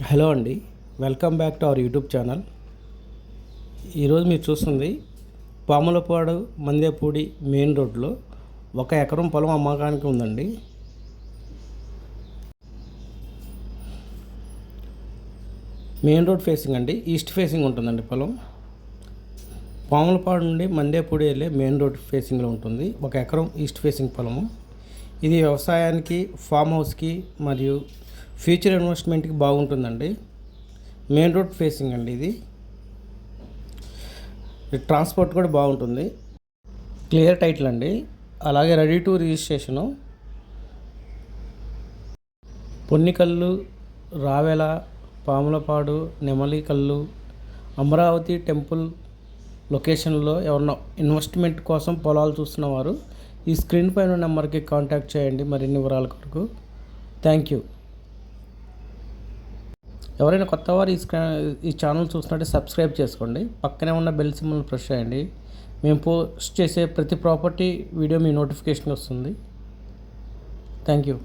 Hello అండి, welcome back to our YouTube channel. ఈరోజు మీరు చూస్తుంది పాములపాడు మందేపూడి మెయిన్ రోడ్లో 1 ఎకరం పొలం అమ్మకానికి ఉందండి. మెయిన్ రోడ్ ఫేసింగ్ అండి, ఈస్ట్ ఫేసింగ్ ఉంటుందండి పొలం. పాములపాడు నుండి మందేపూడి వెళ్ళే మెయిన్ రోడ్ ఫేసింగ్లో ఉంటుంది. 1 ఎకరం ఈస్ట్ ఫేసింగ్ పొలము. ఇది వ్యవసాయానికి, ఫామ్ హౌస్కి మరియు ఫ్యూచర్ ఇన్వెస్ట్మెంట్కి బాగుంటుందండి. మెయిన్ రోడ్ ఫేసింగ్ అండి ఇది. ట్రాన్స్పోర్ట్ కూడా బాగుంటుంది. క్లియర్ టైటిల్ అండి, అలాగే ready to registration. Ponnikallu, Ravela, Pamulapadu, Nemalikallu, Amaravati temple లొకేషన్లో ఎవరన్నా ఇన్వెస్ట్మెంట్ కోసం పొలాలు చూస్తున్నవారు ఈ స్క్రీన్ పైన నెంబర్కి కాంటాక్ట్ చేయండి మరిన్ని వివరాల కొరకు. Thank you. ఎవరైనా కొత్తవారు ఈ ఛానల్ చూసినట్టే సబ్స్క్రైబ్ చేసుకోండి. పక్కనే ఉన్న బెల్ సింబల్ ప్రెస్ చేయండి. మేము పోస్ట్ చేసే ప్రతి ప్రాపర్టీ వీడియో మీ నోటిఫికేషన్ వస్తుంది. Thank you.